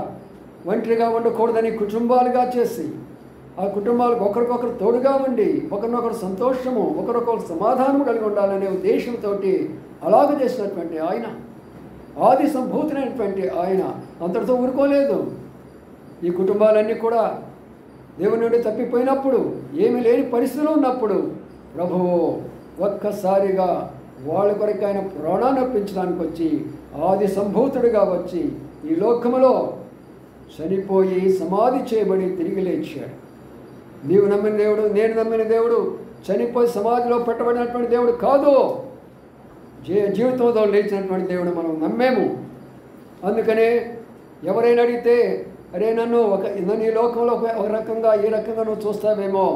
ఒంటరిగా ఉండకూడదని కుటుంబాలుగా చేసి ఆ కుటుంబాలకు ఒకరికొకరు తోడుగా ఉండి ఒకరినొకరు సంతోషము ఒకరికొకరు సమాధానం కలిగి ఉండాలనే ఉద్దేశంతో అలాగ చేసినటువంటి ఆయన, ఆది సంభూతులైనటువంటి ఆయన అంతటితో ఊరుకోలేదు. ఈ కుటుంబాలన్నీ కూడా దేవుని నుండి తప్పిపోయినప్పుడు, ఏమీ లేని పరిస్థితిలో ఉన్నప్పుడు ప్రభువు ఒక్కసారిగా వాళ్ళ కొరకు ఆయన ప్రాణాన్ని అర్పించడానికి వచ్చి ఆది సంభూతుడిగా వచ్చి ఈ లోకములో చనిపోయి సమాధి చేయబడి తిరిగి లేచాడు. నీవు నమ్మిన దేవుడు, నేను నమ్మిన దేవుడు చనిపోయి సమాధిలో పెట్టబడినటువంటి దేవుడు కాదు, జీవితంలో లేచినటువంటి దేవుడు మనం నమ్మేము. అందుకనే ఎవరైనా అడిగితే, అరే నన్ను ఈ లోకంలో ఒక రకంగా ఈ రకంగా నువ్వు చూస్తావేమో,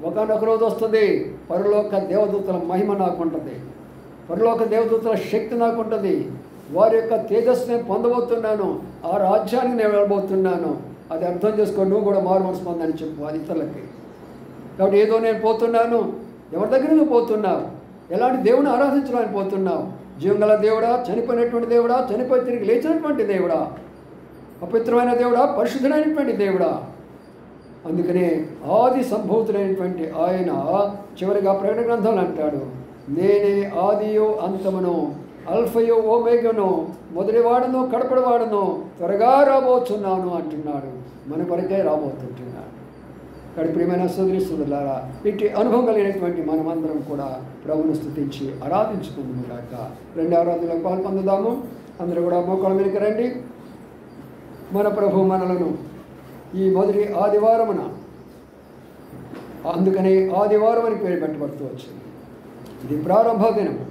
ఒకనొక రోజు వస్తుంది పరలోక దేవదూతల మహిమ నాకుంటుంది, పరలోక దేవదూతల శక్తి నాకుంటుంది, వారి యొక్క తేజస్సుని పొందబోతున్నాను, ఆ రాజ్యానికి నేను వెళ్ళబోతున్నాను. అది అర్థం చేసుకో, నువ్వు కూడా మారు మనసు పొందని చెప్పు అది ఇతరులకి. కాబట్టి ఏదో నేను పోతున్నాను, ఎవరి దగ్గర నువ్వు పోతున్నావు, ఎలాంటి దేవుని ఆరాధించడానికి పోతున్నావు? జీవంగల దేవుడా, చనిపోయినటువంటి దేవుడా, చనిపోయి తిరిగి లేచినటువంటి దేవుడా, అపవిత్రమైన దేవుడా, పరిశుద్ధుడైనటువంటి దేవుడా? అందుకనే ఆది సంభూతుడైనటువంటి ఆయన చివరిగా ప్రకటన గ్రంథంలో అంటాడు, నేనే ఆదియో అంతమును, అల్ఫయో ఓమేగను, మొదటివాడును కడపడివాడును, త్వరగా రాబోతున్నాను అంటున్నాడు. మన కొరకే రాబోతుంటున్నాడు. ఇక్కడ ప్రియమైన సోదరి సోదరులారా, ఇట్టి అనుభవం కలిగినటువంటి మనమందరం కూడా ప్రభువును స్తుతించి ఆరాధించుకుందాము కాక. రెండు ఆరాధనలకు పాల్పొందుదాము. అందరూ కూడా మోకాళ్ళ మీదకి రండి. మన ప్రభు మనలను ఈ మొదటి ఆదివారమున, అందుకని ఆదివారం అని పేరు పెట్టబడుతూ వచ్చింది. ఇది ప్రారంభ దినము,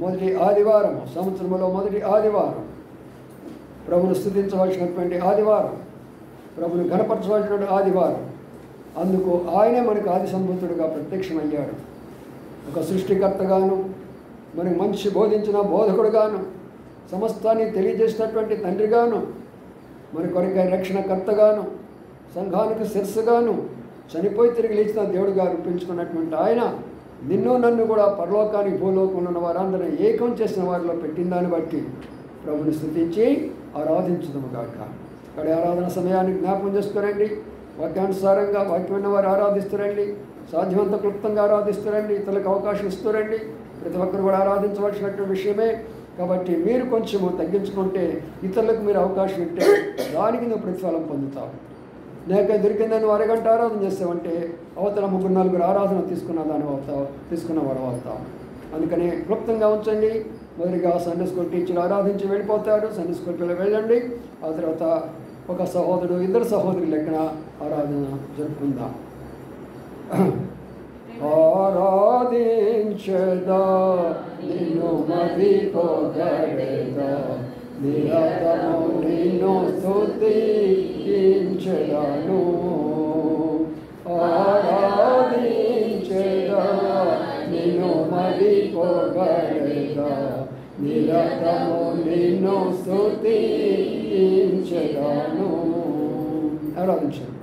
మొదటి ఆదివారము, సంవత్సరంలో మొదటి ఆదివారం, ప్రభును స్తుతించవలసినటువంటి ఆదివారం, ప్రభును ఘనపరచవలసినటువంటి ఆదివారం. అందుకు ఆయనే మనకు ఆది సంభూతుడిగా ప్రత్యక్షమయ్యాడు. ఒక సృష్టికర్తగాను, మనకు మంచి బోధించిన బోధకుడుగాను, సమస్తాన్ని తెలియజేసినటువంటి తండ్రిగాను, మన కొరకై రక్షణకర్తగాను, సంఘానికి శిరస్సుగాను, చనిపోయి తిరిగి లేచిన దేవుడిగా రూపించుకున్నటువంటి ఆయన నిన్ను నన్ను కూడా పరలోకానికి భూలోకంలో ఉన్న వారందరూ ఏకం చేసిన వారిలో పెట్టిన దాన్ని బట్టి ప్రభుని స్తుతించి ఆరాధించుదాము కాక. ఇక్కడ ఆరాధన సమయాన్ని జ్ఞాపకం చేసుకోరండి. వాక్యానుసారంగా వాక్యం ఉన్న వారు ఆరాధిస్తురండి, సాధ్యమంత క్లుప్తంగా ఆరాధిస్తురండి, ఇతరులకు అవకాశం ఇస్తురండి. ప్రతి ఒక్కరు కూడా ఆరాధించవలసినటువంటి విషయమే. కాబట్టి మీరు కొంచెము తగ్గించుకుంటే, ఇతరులకు మీరు అవకాశం ఇస్తే దానికి నువ్వు ప్రతిఫలం పొందుతావు. లేక దొరికిందని నువ్వు అరగంట ఆరాధన చేస్తావంటే అవతల 3-4 ఆరాధన తీసుకున్నవాడు అవుతావు. అందుకని క్లుప్తంగా ఉంచండి. మొదటిగా సండే స్కూల్ టీచర్ ఆరాధించి వెళ్ళిపోతాడు. సండే స్కూల్కి వెళ్ళండి. ఆ తర్వాత ఒక సహోదరుడు, 2 సహోదరుల లెక్కన ఆరాధన జరుపుకుందాం. ఆరాధించదా నిన్ను మది పొగడెదా, నిరతము నిన్ను స్తుతించెదను. ఆరాధించదా నిన్ను మది పొగడెదా, నిరతము నిన్ను స్తుతించెదను. ఆరాధించండి.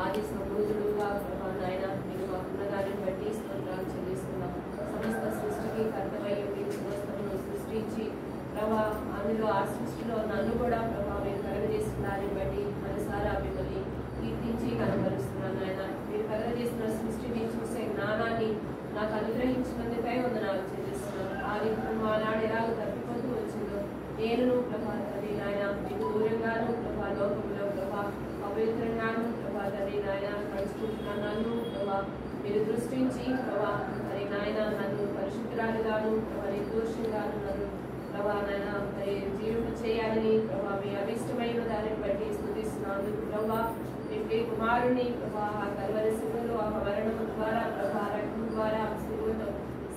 ఆది సంభూతుడుగా ప్రభా నాయన మీరు మాకున్న దానిని బట్టి స్తోత్రాలు చెల్లిస్తున్నాం. సమస్త సృష్టికి కర్తమయ్యే మీరు సమస్తమును సృష్టించి ప్రభా అందులో ఆ సృష్టిలో నన్ను కూడా ప్రభా మీరు కలుగజేసిన దాన్ని బట్టి మనసారా మిమ్మల్ని కీర్తించి కనబరుస్తున్నాను. నాయన మీరు కలుగజేసిన సృష్టిని చూసే జ్ఞానాన్ని నాకు అనుగ్రహించినందుకై వందనాలు చెల్లిస్తున్నాను. ఆది కుటుంబాలు ఎలాగ తప్పిపోతూ వచ్చిందో నేను ప్రభా తండ్రి నాయన మీకు దూరంగాను ప్రభా లోకంలో ప్రభా పవిత్రంగాను ప్రభా తండ్రి నాయన నడుచుకుంటున్నాను. నన్ను ప్రభా మీరు దృష్టించి ప్రభా మరి నాయన నన్ను పరిశుద్ధురాలుగాను ప్రభా నిర్దోషంగాను నన్ను ప్రభా నాయన మరి జీవితం చేయాలని ప్రభా మీ అభిష్టమైన దానిని బట్టి స్తుతిస్తున్నాను. ప్రభా మీ కుమారుని ప్రభా ఆ కల్వరి శిలువలో ఆ మరణం ద్వారా ప్రభా రక్తం ద్వారా శిలువతో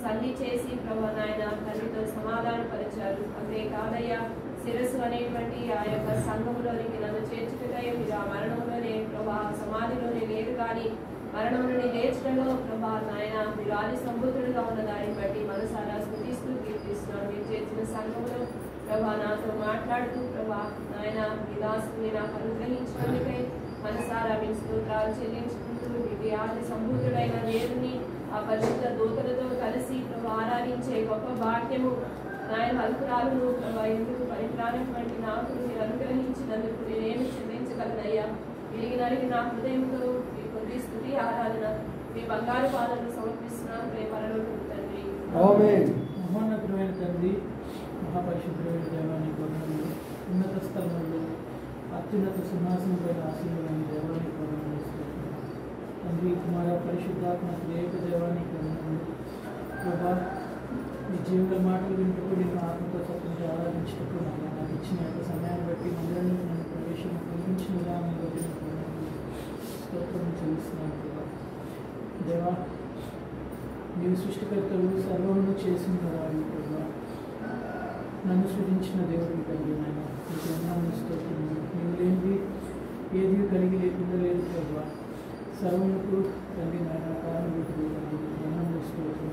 సన్ని చేసి ప్రభా నాయన తండ్రితో సమాధాన పరిచారు. అంతేకాదయ్యా శిరస్సు అనేటువంటి ఆ యొక్క సంఘములోనికి నన్ను చేర్చుటకై మీరు ఆ మరణంలోనే ప్రభా సమాధిలోనే లేరు కానీ మరణం నుండి లేచడంలో ప్రభా నాయన మీరు ఆది సంబుద్ధుడుగా ఉన్న దాన్ని బట్టి మనసారా స్తుతిస్తూ కీర్తిస్తున్నాను. మీరు చేర్చిన సంఘములో ప్రభా నాతో మాట్లాడుతూ ప్రభా నాయన మీ దాసుని నాకు అనుగ్రహించినందుకై మనసారా మీ స్తోత్రాలు చెల్లించుకుంటూ మీ ఆది సంబుద్ధుడైన దేవుని ఆ పరిశుద్ధ దూతలతో కలిసి ప్రభా ఆరాధించే గొప్ప భాగ్యము నాయన అల్పురాలను ప్రభా ఎందుకు పనికిరానటువంటి నాకు మీరు అనుగ్రహించినందుకు నేనేమి చెల్లించగలనయ్యా. విరిగి నా హృదయంతో మీ కొద్ది స్తుతి ఆరాధన మీ బంగారు పాదలను సమర్పిస్తున్నాను. పరలోకపు తండ్రి. మహోన్నతమైన తండ్రి, మహాపరిశుద్ధుడైన దేవానికి వందనములు. ఉన్నత స్థలములో అత్యున్నత సింహాసనంపై ఆశీర్వైన దేవానికి వందనములు. తండ్రి కుమార పరిశుద్ధాత్మ ఏక దేవానికి వందనములు. ప్రభా మీ జీవిత మాటలు వింటూ నేను ఆత్మతో సత్యంగా ఆరాధించినప్పుడు నాకు ఇచ్చిన యొక్క సమయాన్ని బట్టి మందిరంలో నన్ను ప్రవేశం కలిగించిన విధానం బట్టి స్తోత్రం చెల్లిస్తున్నాను. ప్రభా దేవా, నీవు సృష్టికర్తలు సర్వమును చేసిన వారు ప్రభా, నన్ను సృజించిన దేవుడిని కలిగి నాయన నీకు ఎన్నో స్తోత్రం. నీవు లేనిది ఏది కలిగి లేకుండా లేదు ప్రభా. సర్వముకు తండ్రి నాయన కారణభూతుడు ఎన్నో స్తోత్రం.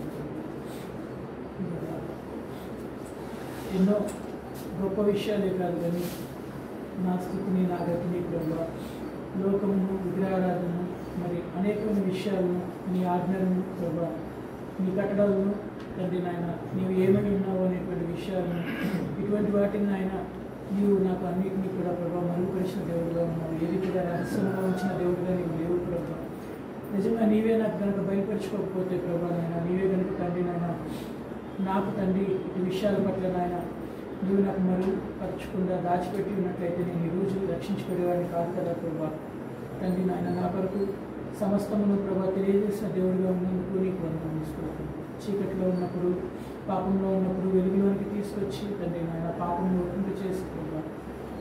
ఎన్నో గొప్ప విషయాలే కాదు కానీ నా స్థితిని నా గతిని ప్రభా, లోకమును విగ్రహారాధనను మరి అనేకమైన విషయాలను నీ ఆజ్ఞలను ప్రభా, నీ కట్టడాలను తండ్రి నాయన నీవు ఏమని ఉన్నావు అనేటువంటి విషయాలను ఇటువంటి వాటిని ఆయన నీవు నాకు అన్నింటినీ కూడా ప్రభావ మరుగుపరిచిన దేవుడుగా ఉన్నావు. ఏది కూడా రహస్యంగా ఉంచిన దేవుడుగా నీవు లేవు ప్రభా. నిజంగా నీవే నాకు కనుక బయలుపరచుకోకపోతే ప్రభా నాయన, నీవే కనుక తండ్రి నాయన నాకు తండ్రి ఈ విషయాల పట్ల నాయన నీవు నాకు మరుగుపరచకుండా దాచిపెట్టి ఉన్నట్లయితే నేను ఈరోజు రక్షించుకునేవాడిని కాదు కదా ప్రభా. తండ్రి నాయన నా కొరకు సమస్తమును ప్రభా తెలియజేసిన దేవుడిగా ఉన్నందుకు నీకు వందనాలు ఇస్తున్నాను. చీకట్లో ఉన్నప్పుడు పాపంలో ఉన్నప్పుడు వెలుగులోనికి తీసుకొచ్చి తండ్రి నాయన పాపంలో ఒప్పింపు చేసి ప్రభా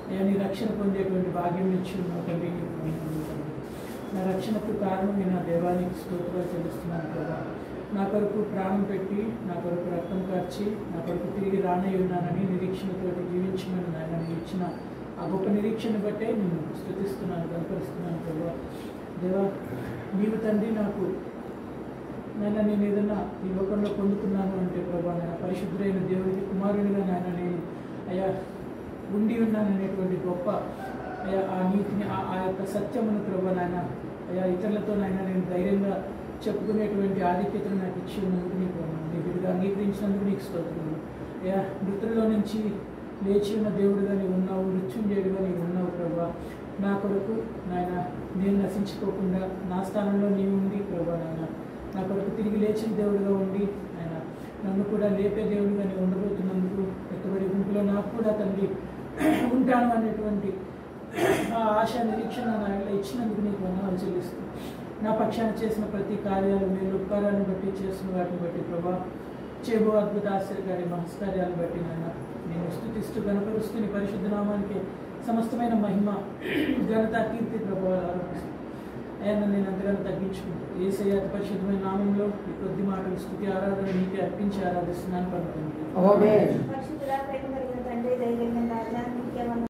నేను రక్షణ పొందేటువంటి భాగ్యం ఇచ్చి ఉన్నావు తండ్రి. నీకు వందనాలు తండ్రి. నా రక్షణకు కారణం నా దేవానికి స్తోత్రాలు చెల్లిస్తున్నాను ప్రభా. నా కొరకు ప్రాణం పెట్టి నా కొరకు రక్తం కార్చి నా కొరకు తిరిగి రానయ్యి ఉన్నానని నిరీక్షణతో జీవించమని నాయన నీవు ఇచ్చిన ఆ గొప్ప నిరీక్షణ బట్టే నేను స్తుతిస్తున్నాను, కనపరుస్తున్నాను ప్రభా. దేవా, నీవు తండ్రి నాకు నాయన నేను ఏదన్నా ఈ లోకంలో పొందుకున్నాను అంటే ప్రభా నాయన పరిశుద్ధుడైన దేవుడికి కుమారునిగా నాయన నేను అయ్యా ఉండి ఉన్నాననేటువంటి గొప్ప అయ్యా ఆ నీతిని ఆ యొక్క సత్యమును ప్రభా నాయన అయ్యా ఇతరులతో నాయన నేను ధైర్యంగా చెప్పుకునేటువంటి ఆధిక్యతను నాకు ఇచ్చి ఉన్నందుకు నీకు నీ బిడ్డగా అంగీకరించినందుకు నీకు స్తోత్రములు. అయ్యా మృతుల్లో నుంచి లేచి ఉన్న దేవుడిగా నీవు ఉన్నావు, మృత్యుంజయుడిగా నీవు ఉన్నావు ప్రభా. నా కొరకు నాయన నేను నశించుకోకుండా నా స్థానంలో నీవు ఉండి ప్రభా నాయన నా కొరకు తిరిగి లేచిన దేవుడిగా ఉండి ఆయన నన్ను కూడా లేపే దేవుడిగా నీవు ఉండబోతున్నందుకు ఎత్తబడి గుంపులో నాకు కూడా తండ్రి ఉంటాను అనేటువంటి ఆ ఆశ నిరీక్షణ నా ఇచ్చినందుకు నీకు వందనాలు చెల్లిస్తూ నా పక్షాన చేసిన ప్రతి కార్యాలు మీరు ఉపకారాన్ని బట్టి చేసిన వాటిని బట్టి ప్రభా చేబో అద్భుత ఆశ్చర్యకారి మహస్కార్యాలను బట్టి నాయన నేను స్తుతిస్తూ గణపరుస్తూ నీ పరిశుద్ధ నామానికి సమస్తమైన మహిమ ఘనత కీర్తి ప్రభావాలు ఆరోపిస్తూ ఆయన నేను అంతగానో తగ్గించుకుంటూ యేసయ్య అతి పరిశుద్ధమైన నామంలో ఈ కొద్ది మాటలు స్తుతి ఆరాధన నీకే అర్పించి ఆరాధిస్తున్నాను. పలుకుతుంది. పరిశుద్ధుడా, ప్రేమ కలిగిన